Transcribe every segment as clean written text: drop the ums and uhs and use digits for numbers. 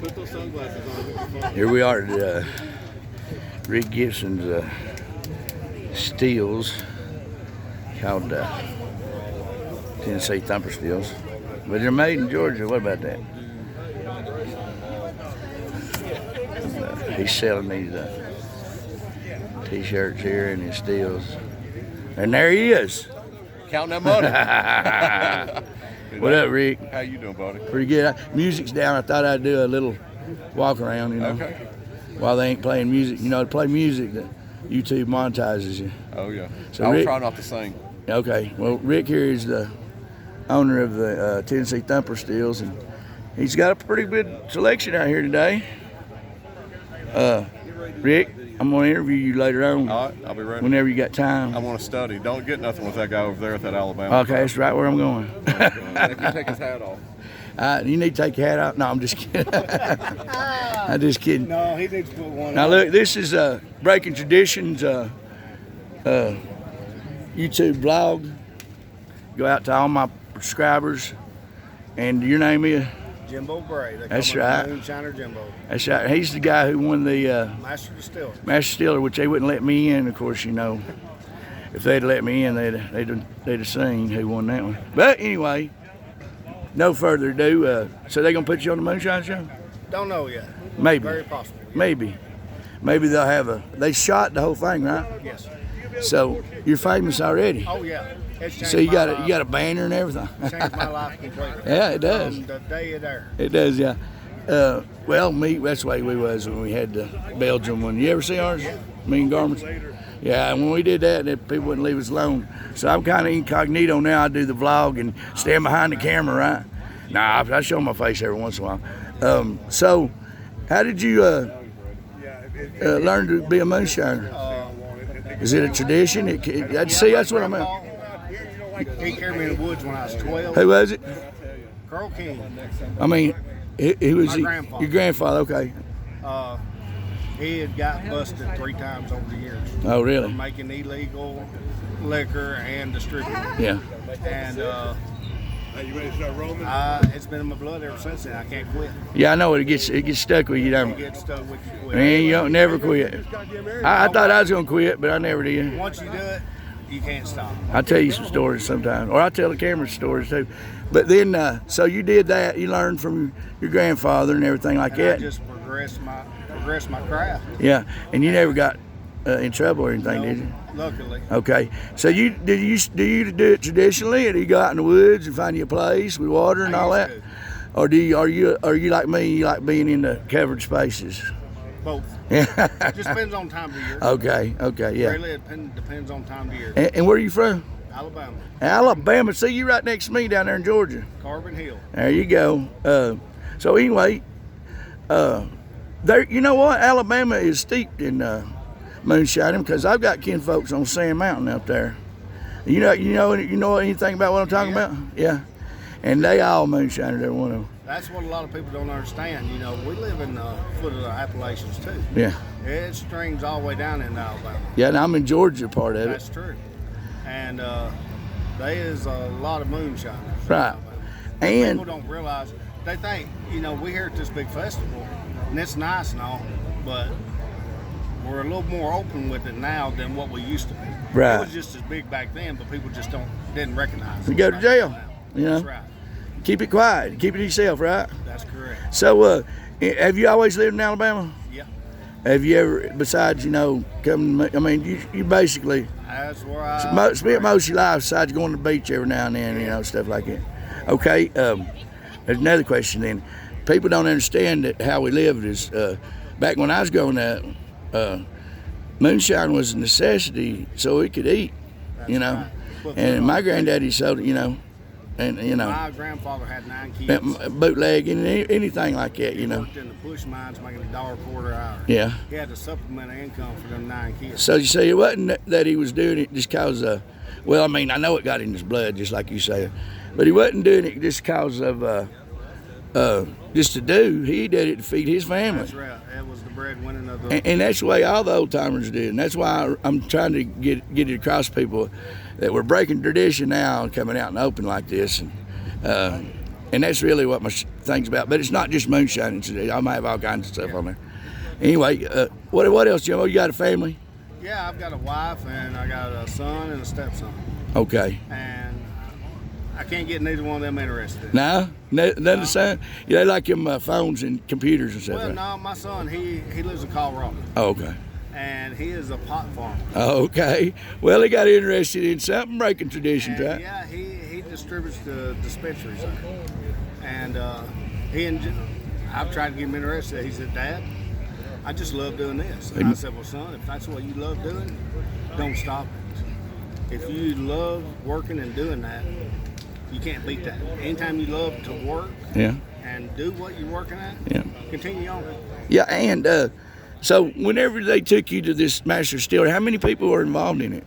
Put those sunglasses on. Here we are at Rick Gibson's stills called Tennessee Thumper Stills. But they're made in Georgia. What about that? He's selling these T-shirts here and his stills. And there he is. Counting that money. What up, Rick? How you doing, buddy? Pretty good. Music's down. I thought I'd do a little walk around, you know. Okay. While they ain't playing music. You know, to play music, that YouTube monetizes you. Oh, yeah. So I'll Rick, try not to sing. Okay. Well, Rick here is the owner of the Tennessee Thumper Stills, and he's got a pretty good selection out here today. Rick, I'm going to interview you later on. All right, I'll be ready. Whenever you got time. I want to study. Don't get nothing with that guy over there at that Alabama. Okay, that's right where I'm going. If you take his hat off. You need to take your hat out. No, I'm just kidding. I'm just kidding. No, he needs to put one Now on. look, this is Breaking Traditions YouTube vlog. Go out to all my subscribers. And your name is? Jimbo Bray. They That's call him right. Moonshiner Jimbo. That's right. He's the guy who won the Master Distiller. Master Distiller, which they wouldn't let me in. Of course, you know, if they'd let me in, they'd have seen who won that one. But anyway, no further ado. So they gonna put you on the Moonshine Show? Don't know yet. Maybe. Very possible. Yeah. Maybe they'll have they shot the whole thing, right? Yes. So you're famous already. Oh yeah. It's changed So you got my you got a banner and everything. life. Changed my life completely. Yeah, it does. From the day of there. It does, yeah. Well, that's the way we was when we had the Belgium one. You ever see ours? Me and Garments? Yeah, and when we did that, people wouldn't leave us alone. So I'm kind of incognito now. I do the vlog and stand behind the camera, right? Nah, I show my face every once in a while. So how did you learn to be a moonshiner? Is it a tradition? See, that's what I'm at. He carried me in the woods when I was 12. Who was it? Carl King. I mean, he was My grandfather. your grandfather, okay. He had got busted 3 times over the years. Oh, For really? making illegal liquor and distributing. Yeah. And You ready to start rolling? it's been in my blood ever since then. I can't quit. Yeah, I know it gets stuck with you, You don't it? get stuck with you quit. Man, you don't never quit. I thought I was gonna quit, but I never did. Once you do it, you can't stop. I'll tell you some stories sometime, or I'll tell the camera stories too. But then, so you did that. You learned from your grandfather and everything like And I that. just progressed my craft. Yeah, and you never got in trouble or anything, No, did you? Luckily. Okay. So do you do it traditionally, or do you go out in the woods and find you a place with water and I all used that? to. Or are you like me? You like being in the covered spaces? Both. Yeah. It just depends on time of year. Okay. Yeah. Really, it depends on time of year. And where are you from? Alabama, Alabama. See, you right next to me down there in Georgia. Carbon Hill. There you go. So anyway, there. You know what? Alabama is steeped in moonshining because I've got kinfolks on Sand Mountain up there. You know anything about what I'm talking about? Yeah. And they all moonshiners, every one of them. That's what a lot of people don't understand. You know, we live in the foot of the Appalachians too. Yeah. It streams all the way down into Alabama. Yeah, and I'm in Georgia part of That's it. true. And there is a lot of moonshiners. in Right. Alabama. And People don't realize. They think, we here at this big festival, and it's nice and all, but we're a little more open with it now than what we used to be. Right. It was just as big back then, but people just didn't recognize it. You go to like jail, now. you know? That's right. keep it quiet, keep it to yourself, right? That's correct. So, have you always lived in Alabama? Yeah. Have you ever, besides, coming, I mean, you basically That's where I spent most of your life besides going to the beach every now and then, stuff like that. Okay, there's another question then. People don't understand that how we lived is, back when I was growing up, moonshine was a necessity so we could eat, Right. And my granddaddy sold it, and, My grandfather had 9 kids. bootleg and anything like that, He worked in the push mines making $1 quarter hour. Yeah. He had to supplement income for them 9 kids. So you say it wasn't that he was doing it just cause well, I mean, I know it got in his blood, just like you say, but he wasn't doing it just cause of just to do. He did it to feed his family. That's right. That was the breadwinning of the. And that's the way all the old timers did. And that's why I'm trying to get it across to people that we're breaking tradition now and coming out in the open like this. And And that's really what my thing's about. But it's not just moonshining today. I might have all kinds of stuff on there. Anyway, what else, Jimbo? You got a family? Yeah, I've got a wife and I got a son and a stepson. Okay. And I can't get neither one of them interested. No? None of the son? Yeah, they like them phones and computers and stuff. Well, right? no, my son, he lives in Colorado. Oh, okay. And he is a pot farmer. Oh, okay. Well, he got interested in something breaking traditions, And, right? yeah, he distributes the dispensaries. And I've tried to get him interested. He said, Dad, I just love doing this. And I said, well, son, if that's what you love doing, don't stop it. If you love working and doing that, you can't beat that. Anytime you love to work and do what you're working at, continue on. Yeah, and so whenever they took you to this master distillery, how many people were involved in it?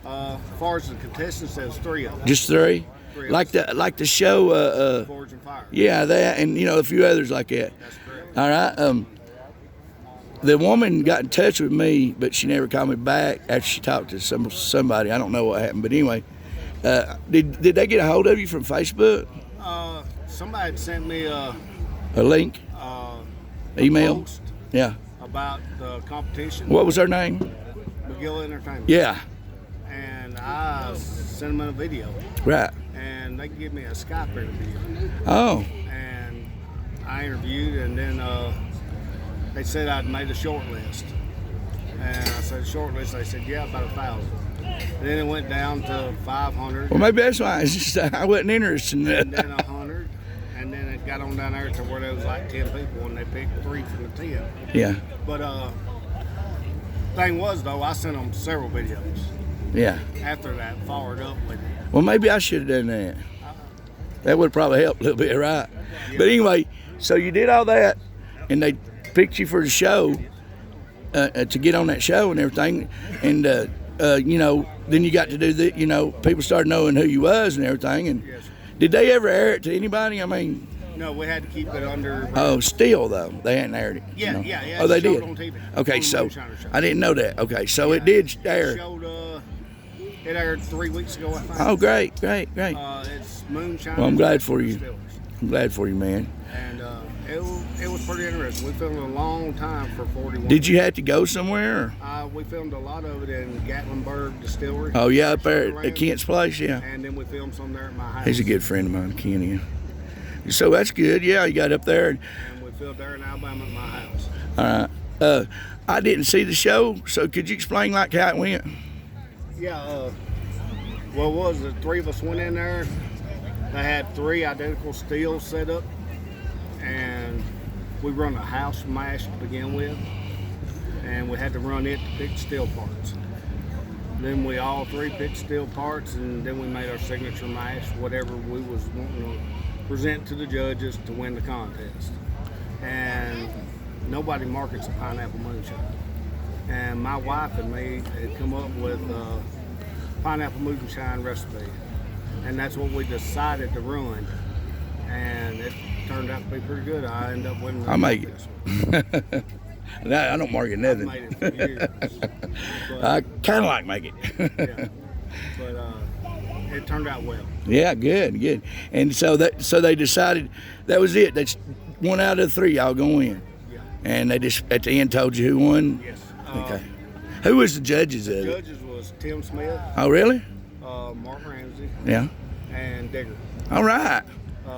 As far as the contestants, there was 3 of them. Just 3? Like the show. Forge and Fire. Yeah, that, and a few others like that. That's correct. All right. The woman got in touch with me, but she never called me back after she talked to somebody. I don't know what happened, but anyway, did they get a hold of you from Facebook? Somebody had sent me a link, email, post about the competition. What was her name? McGill Entertainment. Yeah. And I sent them a video. Right. And they gave me a Skype interview. Oh. And I interviewed, and then they said I'd made a short list. And I said, short list? They said, yeah, about 1,000. And then it went down to 500. Well, maybe that's why. It's just I wasn't interested in that. And then 100. And then it got on down there to where there was like 10 people, and they picked 3 from the 10. Yeah. But thing was, though, I sent them several videos. Yeah. After that, followed up with it. Well, maybe I should have done that. That would probably help a little bit, right? Yeah. But anyway, so you did all that, and they picked you for the show to get on that show and everything, and then you got to do the, people started knowing who you was and everything. And yes. Did they ever air it to anybody? I mean, no, we had to keep it under. Oh, still though they hadn't aired it. Yeah, yeah. Oh, they did. On TV. Okay, so I didn't know that. Okay, so it did air. It aired 3 weeks ago, I think. Oh, great. It's Moonshiners. Well, I'm glad for you. I'm glad for you, man. And it was pretty interesting. We filmed a long time for 41. Did you have to go somewhere? We filmed a lot of it in Gatlinburg Distillery. Oh, yeah, up there at Kent's place, yeah. And then we filmed some there at my house. He's a good friend of mine, Kenny. So that's good. Yeah, you got up there. And we filmed there in Alabama at my house. All right. I didn't see the show, so could you explain how it went? Yeah. What was it? 3 of us went in there. They had 3 identical stills set up, and we run a house mash to begin with, and we had to run it to pick steel parts. Then we all 3 picked steel parts, and then we made our signature mash, whatever we was wanting to present to the judges to win the contest. And nobody markets a pineapple moonshine. And my wife and me had come up with a pineapple moonshine recipe, and that's what we decided to run. And it turned out to be pretty good. I ended up winning. I make it. I don't market nothing. I made it for years. But, I kind of like make it. yeah. But it turned out well. Yeah, good. And so they decided that was it. That's 1 out of 3 y'all gonna win. Yeah. And they just at the end told you who won. Yes. Okay. Who was the judges of it? Judges was Tim Smith. Oh, really? Mark Ramsey. Yeah. And Digger. All right.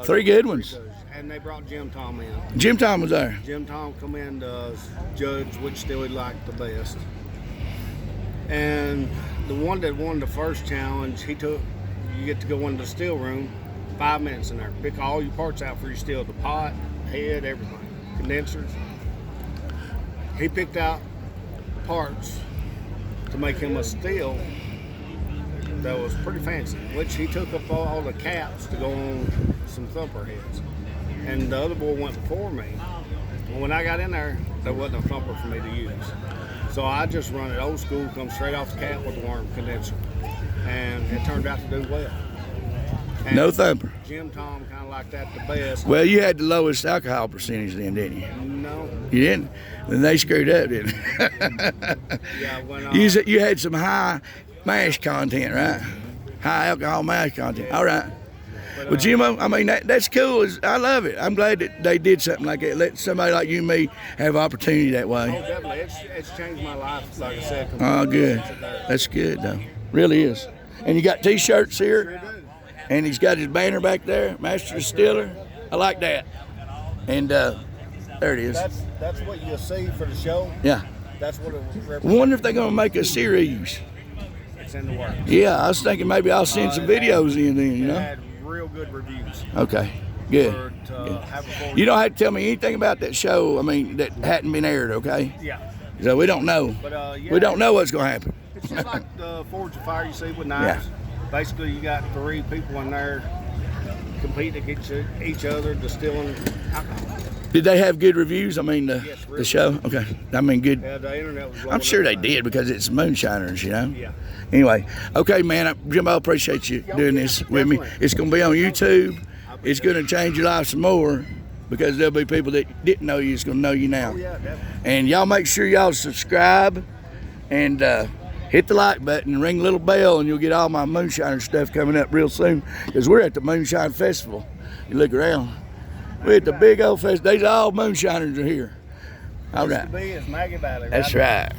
3 good ones. Judges. And they brought Jim Tom in. Jim Tom was there. Jim Tom come in to judge which still he liked the best. And the one that won the first challenge, you get to go into the still room, 5 minutes in there. Pick all your parts out for your still, the pot, head, everything, condensers. He picked out parts to make him a still that was pretty fancy, which he took up all the caps to go on some thumper heads. And the other boy went before me. And when I got in there wasn't a thumper for me to use. So I just run it old school, come straight off the cap with the worm condenser. And it turned out to do well. And no thumper. Jim Tom kind of liked that the best. Well, you had the lowest alcohol percentage then, didn't you? No. You didn't? Then they screwed up, didn't they? Yeah, you had some high mash content, right? High alcohol mash content. All right. Well, Jimbo, I mean, that's cool. I love it. I'm glad that they did something like that. Let somebody like you and me have opportunity that Oh, way. definitely. It's changed my life, like I said. Oh, good. That's good, though. Really is. And you got T-shirts Sure here, do. and he's got his banner back there, Master Distiller. I like that. And there it is. That's what you'll see for the show. Yeah. That's what it represents. Wonder if they're going to make a series. It's in the works. Yeah, I was thinking maybe I'll send some videos in then, you It know? had real good reviews. Okay, good. Have a full You don't have to tell me anything about that show, I mean, that hadn't been aired, okay? Yeah. So we don't know. But yeah, We don't know what's going to happen. It's just like the Forge of Fire you see with knives. Basically, you got 3 people in there competing against each other, distilling alcohol. Did they have good reviews? I mean, Yes, the really show? Okay. I mean, good. Yeah, the internet was. I'm sure they did because it's Moonshiners, you know? Yeah. Anyway, okay, man, Jimbo, I appreciate you doing this with me. Definitely. It's going to be on YouTube. It's going to change your life some more because there'll be people that didn't know you that's going to know you now. Oh, yeah, definitely. And y'all make sure y'all subscribe and hit the like button and ring the little bell, and you'll get all my Moonshiner stuff coming up real soon because we're at the Moonshine Festival. You look around. We're at the big old festival. These all Moonshiners are here. All right. Used to be is Maggie Valley. That's right.